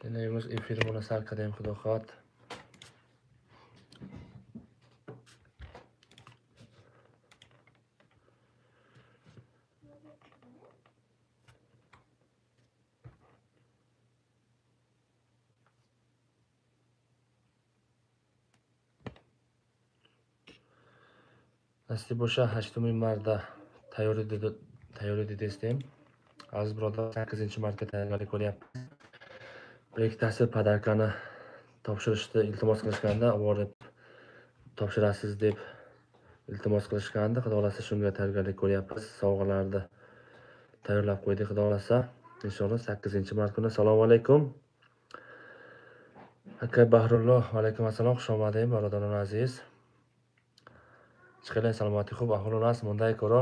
Deneyimiz efirmona sar kadem xudo xoat. Nasib bo'lsa 8-marta tayyor edesdim. Aziz birodar 8-marta tayyorgarlik ko'ryapmiz. Bir ikkitasi podarkani topshirishni iltimos qilishganda, borib topshirasiz deb iltimos qilishganda, xudo xolasa shunga tayyorgarlik ko'ryapmiz. Sovg'alarni tayyorlab qo'ydik, xudo xolasa. Inshaalloh 8-mart kuni. Assalomu alaykum. Aka Bahrulloh, va alaykum assalom. Xush omading, birodarim aziz. Chiqilay salomati خوب ahvol onas monday koro.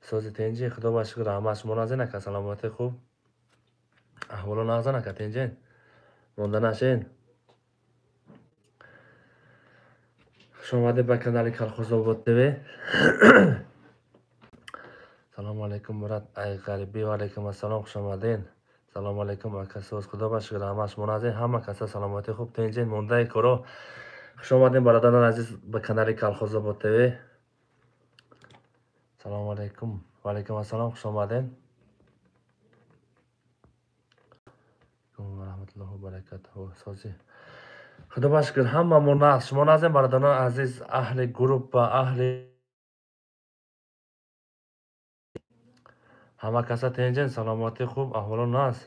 So'zi tenji xudo va shukr rahmat monazin aka salomati خوب. Ahvol onazan aka tenjin. Mondan ashin. Xush omading ba kanali Kolxozobod TV. Assalomu alaykum Murat Ayg'aribi, va alaykum assalom. Xush omading. Assalomu alaykum aka so'z xudo va shukr rahmat monazin. Hamma kasa salomati خوب tenjin monday koro. Xush omading birodarim aziz ba kanali Kolxozobod TV. Assalomu alaykum. Va alaykum assalom. Xush omading. Rahmatullohi va barakatuhu. So'zi. Xudo va shukr hammamon yaxshi. Monazin birodarim aziz ahli guruh va ahli hamma kasa tenjin salomati خوب ahvol nas.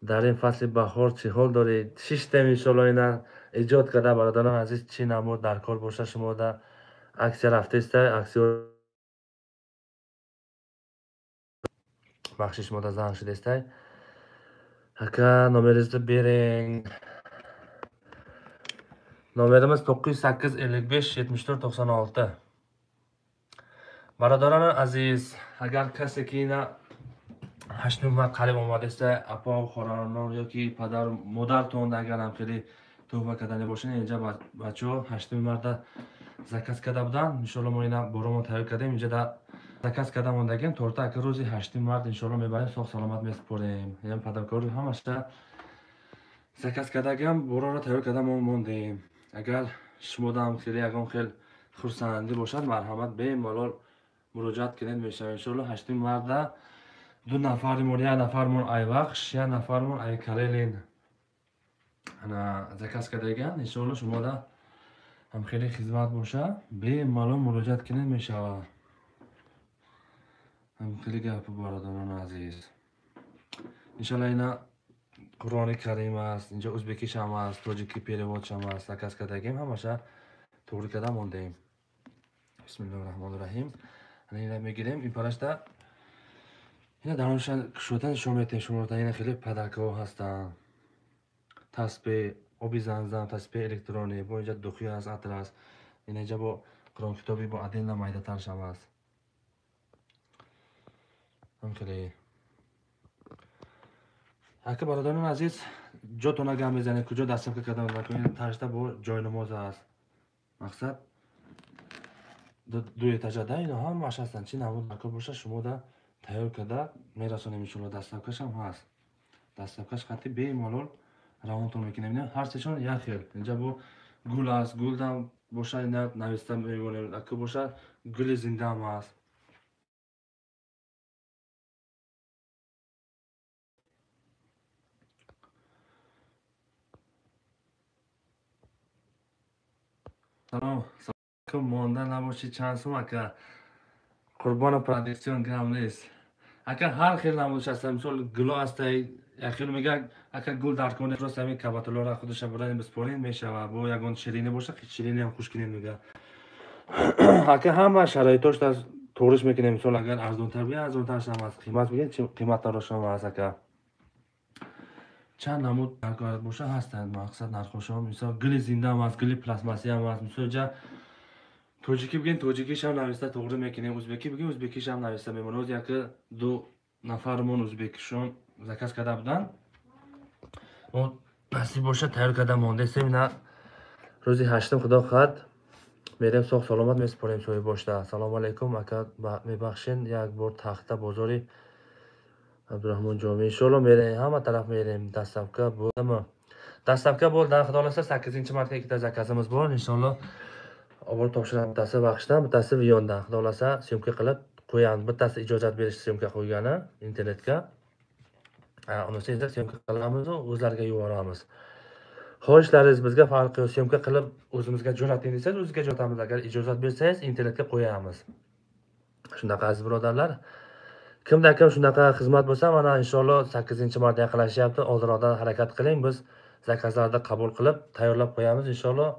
در این فصل بهار چه حال دارید؟ سیستم انشالله اینا ایجاد کرده برادران عزیز چی نمود در کار باشه شما در عکس رفته است عکس بخشش ما در زنگ شده است اکا نمرزده برین نمرمز 985-74-96 برادران عزیز اگر کسی که اینا 8-mar qarib omade است اپا و خورانان یا که پدر مادرتون اگر هم خیلی توبه کردنی باشین اینجا بچه‌ها 8-mar زکات کرده بودن ان شاء الله ما اینا برامون تهیه کردیم اینجا در زکات کرده موندگیم تورتا که روزی 8-mar ان شاء الله میبریم ساخت سلامت میسپریم یعنی پدرکار همش زکات کردگیم برا رو تهیه کرده موندیم اگر شما هم خیلی اگه خیلی خرسندی باشد مرحمت به مالال مراجعت کنید میشه ان شاء الله 8-mar دو نفرمون یا نفرمون ای بخش یا نفرمون ای کلیلین انا زکات کردگیم ان شاء الله شما دا هم خیلی خدمت باشه به مالال مراجعت کنید میشه هم خیلی گپ برادران عزیز انشالله اینا قرآن کریم است اینجا ازبکیش هم است تاجیکی پیروادش هم است زکات کردگیم همشه توری کرده موندیم بسم الله الرحمن الرحیم اینا میگیریم این پرشته اینا درونشان شدن شما اینا خیلی پدرک‌ها هستن تسبیح آبی زنزم تسبیح الکترونی با اینجا دخی است عطر است این اینجا با قرآن کتابی با عدل نمایده ترش هم است هم خیلی اگه برادران عزیز جاتون اگه هم میزنید کجا دستم که کردم نکنید ترشته با جای نماز است مقصد دوی تجده اینا هم مش هستن چی نمود بکر باشه شما دا تیار کرده میرسانیم انشالله دستکش هم هست دستکش خطی به مالول روانتون میکنیم هر سیشون یک خیل اینجا با گل است گل دم باشه اینا نوسته میمونیم اگه باشه گل زنده هم هست سلام که مانده نباشی چند سوم که قربان پرادکسیون گرم نیست اگه هر خیلی نمودش هست مثال گلا هست خیلی میگه اگه گل در کنه راست همین کباتلا را خودش برای بسپارین میشه و با یگان شیرینی باشه شیرینی هم خوش کنین میگه اگه همه شرایطاش از طورش میکنه مثال اگر ارزان‌تر بیاد ارزان‌ترش هم از قیمت میگه قیمت را شما هست که چند نمود در کار باشه هستند مقصد نرخش ها مثلا گل زنده هم هست گل پلاسماسی هم هست مثلا جا توجیکی بگین توجیکیش هم نوشته توغره میکنیم ازبکی بگین ازبکیش هم نوشته میمونه از یک دو نفرمون ازبکیشون زکات کرده بودن و نصیب باشه تیار کرده مونده سیم نه روزی 8 خدا خواهد میریم ساخت سلامت میسپاریم سوی باشده سلام علیکم اکا میبخشین یک بار تخته بازاری Abdurahmon Jomi inshaalloh mering hamma taraf mering dastlabki bo'ldimi? Dastlabki bo'ldi. Xudo xolasa 8-martga ikkita zakazimiz bor. Inshaalloh olib topshiramiz. Bittasi Vaqshdan, bittasi Viyondan. Xudo xolasa syomka qilib qo'yamiz. Bittasi ijozat berish syomka qo'ygani internetga. Unisi esa syomka qilamiz va o'zlariga yuboramiz. Xohishlaringiz bizga farqi yo'q. Syomka qilib o'zimizga jo'nating desangiz, o'zingizga jo'natamiz. Agar ijozat bersangiz, internetga qo'yamiz. Shunaqa aziz birodarlar. Kimda kim shunaqa xizmat bo'lsa, mana inshaalloh 8-mart yaqinlashyapti. Oldinroqdan harakat qiling. Biz zakazlarni qabul qilib, tayyorlab qo'yamiz. Inshaalloh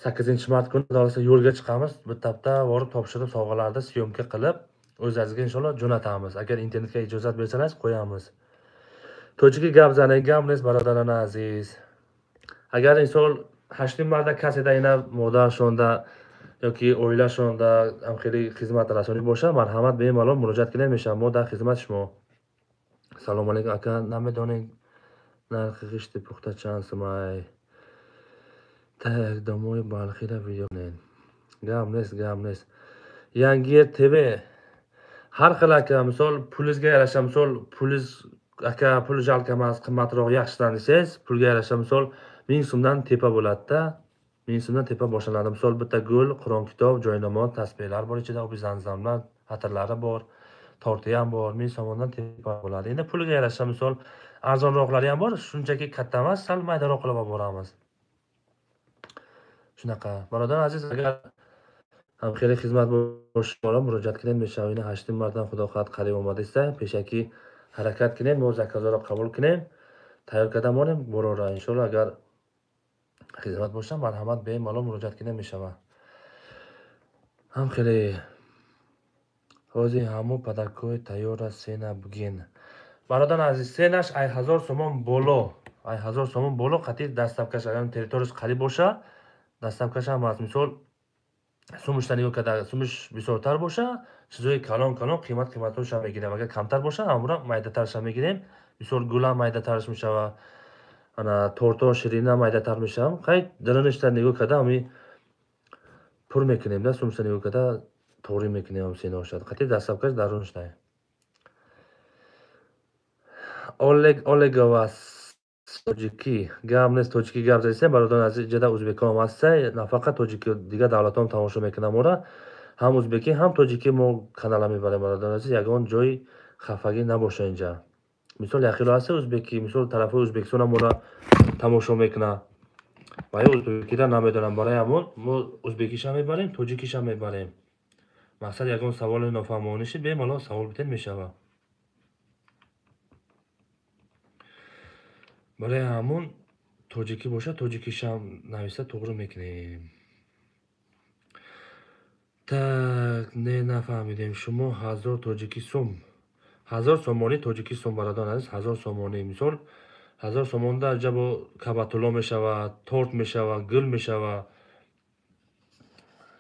8-mart kuni xolasa yo'lga chiqamiz. Bitta borib topshirib, sovg'alarni syomka qilib, o'zlaringizga inshaalloh jo'natamiz. Agar internetga ijozat bersangiz, qo'yamiz. To'chiki gap zanaygammiz birodarlar aziz. Agar inson 8-martda kasada ina moda shonda yoki oila shonda amxiri xizmat rasoniy bo'lsa, marhamat bemalol murojaat qiling misham moda xizmat shmo. Assalomu alaykum aka, namidoning narxi g'ishti puxtachan simay. Tak domoy balxira video nen. Gamnes. Yangi TV har xil aka, misol pulingizga yarasha, misol pulingiz aka pul jalkamas, qimmatroq yaxshidan desangiz, pulga yarasha misol 1000 so'mdan tepa bo'ladi-da. 1000 so'mdan tepa boshlanadi. Misol bitta gul, Qur'on kitob, joynamoz, tasbehlar bor ichida, obi zanzamlar, atirlari bor, torti ham bor, 1000 so'mdan tepa bo'ladi. Endi pulga yarasha misol arzonroqlari ham bor, shunchaki katta emas, sal maydaroq qilib olib boramiz. Shunaqa. Birodar aziz, agar hamxiylik xizmat bo'lishi bola murojaat qiling, Meshavini 8-martdan Xudo xohlab qarib olmadingizda, peshaki harakat qiling, bu zakazlarni qabul qiling. Tayyorgardan bo'ling, borora inshaalloh. Agar xizmat bo'lsa, marhamat bemalol murojaat qiling Meshava. Hamxiylik. Hozir hamu padakoy tayyora sena bugin. Birodar aziz, senash 1000 so'm bolo. 1000 so'm bolo qat'iy dastlabkash agar territoriyasi qarib bo'lsa, dastlabkash emas. Misol sumushdan yo'kada sumush bisortar bo'lsa, sizoy kalon qiymat shamigidam. Agar kamtar bo'lsa, amra mayda tarshamigidam. Misol gula mayda tarishmishava. Ana torto shirina mayda tarmisham. Qay dilinishdan yo'kada ami pul mekinimda sumushdan yo'kada to'g'ri mekinim seni oshadi. Qat'iy dastlabkash darun ishtay. Olegova Tojiki gamnes Tojiki gap desa, birodar aziz, jada O'zbekiston emassa, nafaqat Tojiki diga davlatom tomosha mekinam ora. Ham O'zbeki, ham Tojiki mo kanalami bor birodar aziz, yagon joy xafagi naboshinja. Misol yaxilasi O'zbeki, misol tarafi O'zbekiston ham ora tomosha mekina. Vay O'zbekida namidoram borayamon, mo O'zbekish ham mebarim, Tojikish ham mebarim. Maqsad yagon savol nofahmonishi bemalol savol bitin meshava. Baraya hamon Tojiki bo'lsa, Tojikish ham navisa to'g'ri mekinim. Tak, ne nafahmidim. Shuma 1000 Tojiki so'm. 1000 so'moni Tojiki so'm birodar aziz, 1000 so'moni. Misol 1000 so'monda jabo kabatulo meshava, tort meshava, gul meshava.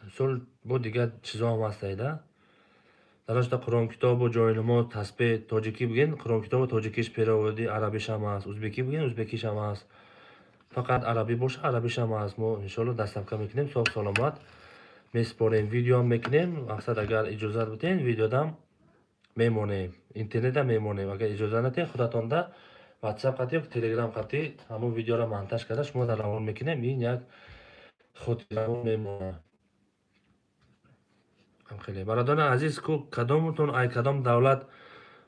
Misol bu diga chizo emasda. Darajda Qur'on kitobi, joynamoz, tasbeh Tojiki bo'lgan, Qur'on kitobi Tojikish perovodi, arabish emas, O'zbeki bo'lgan, O'zbekish emas. Faqat arabiy bo'lsa, arabish emas. Mo inshaalloh dastlabki mekinim sog' salomat. Mesporim video mekinim, maqsad agar ijozat biting, videodan memonim, internetda memonim. Agar ijozat nating, xudotonda WhatsApp qati yoki Telegram qati, hamu videolar montaj qilish, mo davom mekinim, men yak xotiramo memonim. Hamxiylik. Birodar aziz, ku kadomutun ay kadom davlat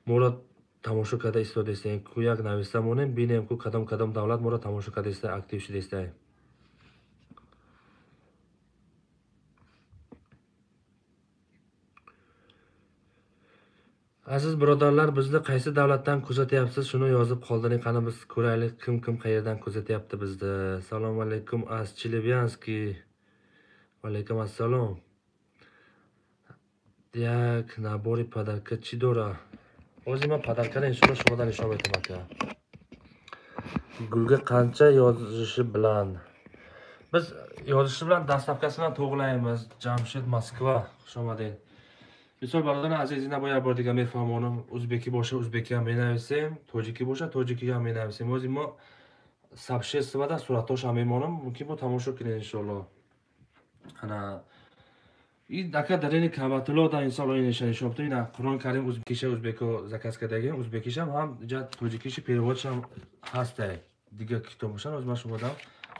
mora tomosha kada istodesang, ku yak navistamonim, binem ku kadom davlat mora tomosha kada istay, aktiv shidestay. Aziz birodarlar, bizni qaysi davlatdan kuzatyapsiz, shuni yozib qoldiring. Qani biz ko'raylik, kim qayerdan kuzatyapti bizni. Assalomu alaykum Chilevyanski. Va alaykum assalom. Jak nabori padarka chidora. O'zim padarkani inshaalloh shumadan nishon betaman aka. Gulga qancha yozishi bilan. Biz yozishi bilan dastlabkasini to'g'rilaymiz. Jamshid Moskva, xush-omading. Misol birodar azizina boya bordigan mehmonim O'zbeki bo'lsa, O'zbeki ham menavisem, Tojiki bo'lsa, Tojiki ham menavisem. O'zim sabshe sivada suratdosh ham mehmonim, mumkin bu tomosha qiling inshaalloh. Ana این دکه در این کاباتلو دا انسان رو نشانی شوبته اینا قرآن کریم ازبکیش ازبکو زکاس کردگیم ازبکیش هم اینجا توجیکیش پیرواتش هم هسته دیگه کتابشان از ما شما دام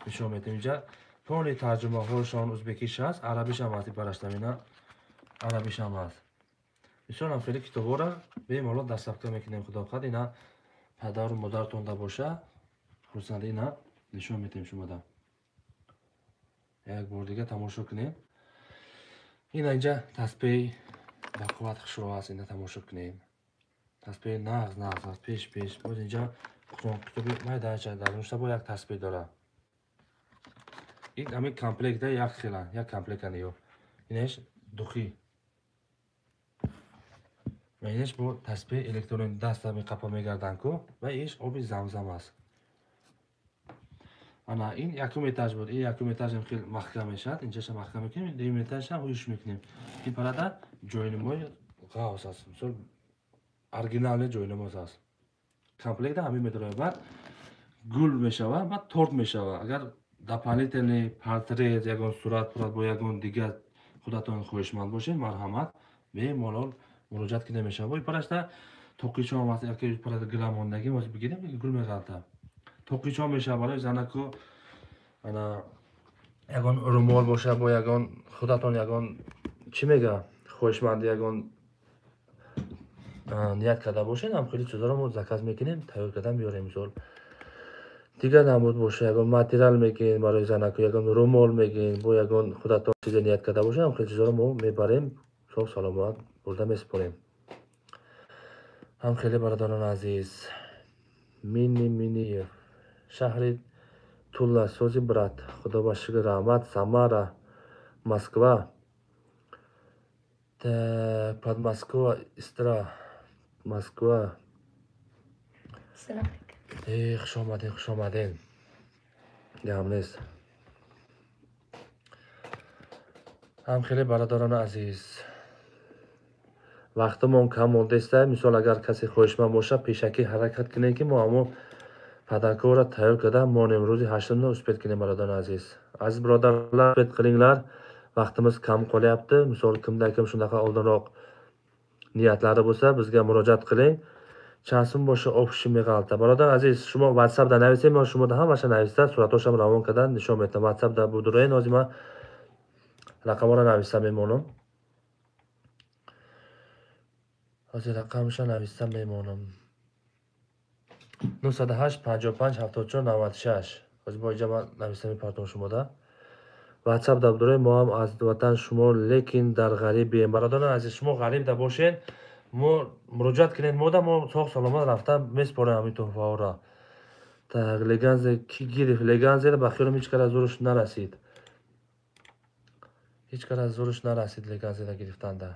نشون میدم اینجا پونی ترجمه هاشون ازبکیش هست عربیش هم هستی پرستم اینا عربیش هم هست بسیار هم خیلی کتابا را به مالا دستفکر میکنیم خدا بخواد اینا پدر و مادرتون دا باشه خرسنده اینا نشون میدیم شما دام یک بار دیگه تماشا کنیم این اینجا تسبیح با قوت خشوع هست اینجا تماشا کنیم تسبیح نغز هست پیش باز اینجا قرآن کتابی مای درونش با یک تسبیح داره این همین کامپلکت ده یک خیلن یک کامپلکت نیو اینش دوخی و اینش با تسبیح الکترون دست می قپا میگردن کو و اینش آبی زمزم است انا این یکم ایتاج بود این یکم ایتاج هم خیلی محکم میشد اینجاش هم محکم میکنیم دیم ایتاج هم رویش میکنیم این پرادا جوینمای غاوس است مثلا اورجینال جوینماز است کامپلکت همین میداره بعد گل میشه و بعد تورت میشه اگر دپانیتنی پارتریت یگان صورت با یگان دیگه خودتون خوشمند باشین مرحمت به مالال مراجعت کنه میشه و پرسته توقیچ هم وقتی که پرسته گرام موندگی واسه بگیریم گل میغلطه توقیچ هم میشه برای زنکو انا یگان رومال باشه با یگان خودتون یگان چی میگه خوشمند یگان نیت کرده باشین هم خیلی چیزا رو ما زکات میکنیم تیار کردن بیاریم مثال دیگه نمود باشه یگان ماتریال میگین برای زنکو یگان رومال میگین با یگان خودتون چیز نیت کرده باشه هم خیلی چیزا رو ما میبریم صحب سلامت برده میسپریم هم خیلی برادران عزیز مینی شهر طول سوزی برات خدا با شکر رحمت سامارا مسکوا под Москва استرا مسکوا خوش آمدین گم نیست هم خیلی برادران عزیز وقتمون کم مونده است مثال اگر کسی خوشمند باشه پیشکی حرکت کنه که ما همو پدرکو را تیار کرده ما امروزی هشتم اسپید کنیم برادران عزیز از برادرlar اسپید qilinglar vaqtimiz kam qolyapti misol kimda kim shunaqa oldinroq niyatlari bo'lsa bizga murojaat qiling chansim boshi ofishim g'alta barodar aziz shuma whatsappda navisang man shumada hammasi navishda suratdosham ravon kadan nishon metam whatsappda budurayn hozir man raqamora navishsam memonim hozir raqamsha navishsam memonim 908 55 74 96 hozir با اینجا من نوشتم میپردم شما ده واتساپ دا بداره ما هم از وطن شما لیکن در غریبیم برادران عزیز شما غریب دا باشین ما مراجعت کنین ما دا ما ساق سلامت رفتم میسپاریم همین تحفه ها را تا لگنز کی گرفت لگنز را بخیرم هیچ کار از زورش نرسید هیچ کار از زورش نرسید لگنز را گرفتن ده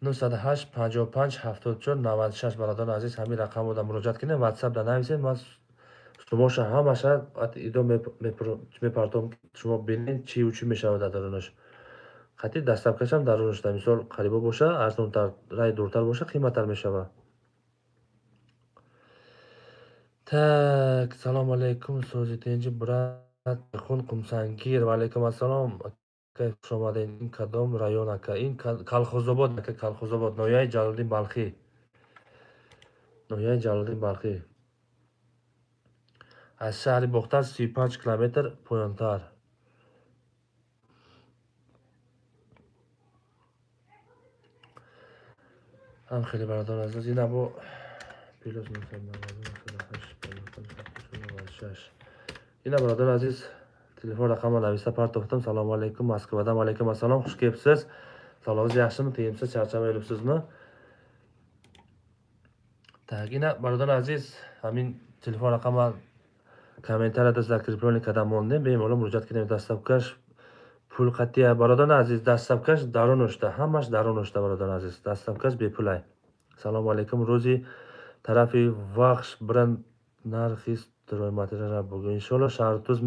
908 55 74 96 برادران عزیز همین رقم بودم مراجعت کنین واتساپ دا نویسین من شما همش ایدو میپردم شما ببینید چی و چی میشه درونش خطی دستکش هم درونش در مثال قریبا باشه ارزان‌تر رای دورتر باشه قیمت‌تر میشه تک سلام علیکم سوزیتینجی برات خون قمسنگیر و علیکم السلام که شما این کدام رایون که این کالخوزآباد که کالخوزآباد نویای جلالدین بلخی نویای جلالدین بلخی از شهر بختر 35 کیلومتر پایین‌تر هم خیلی برادر عزیز این ابو پیلوز این برادر عزیز تلفن رقم نویسته پرتفتم سلام علیکم مسکو دم علیکم السلام خوش کیفsiz سلامت yaxshimi tiyimsiz charchamay yuribsizmi tagina برادر عزیز همین تلفن رقم комментарияда закреплённый кадам монде бемалол муроҷиат кунем дастафкаш пул қатия бародар азиз дастафкаш даруношта ҳамаш даруношта бародар азиз дастафкаш бепулай салому алейкум рӯзи тарафи вахш биранд нархи стройматериалро бугӯ иншоалло шаҳртуз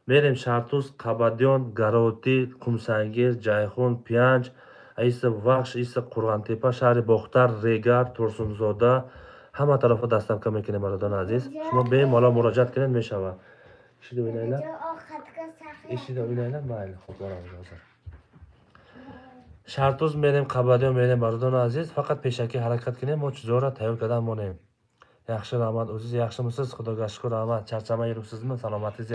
мерем шаҳртуз қабадиён гароти қумсангир ҷайхун пянҷ иса вахш иса қурғантепа шаҳри бохтар регар турсунзода همه طرفا دستفکر میکنه برادران عزیز شما بهم حالا مراجعت کنید میشوه چی ببینید ishida o'ylaylar, mayli, xo'p boramiz hozir. Shartuz mening qabadim mening Mardon aziz, faqat peshaki harakat qiling, moch zo'ra tayyorgardan bo'ling. Yaxshi, rahmat. O'zingiz yaxshimisiz? Xudoga shukr, rahmat. Charchamay yuribsizmi? Salomatingiz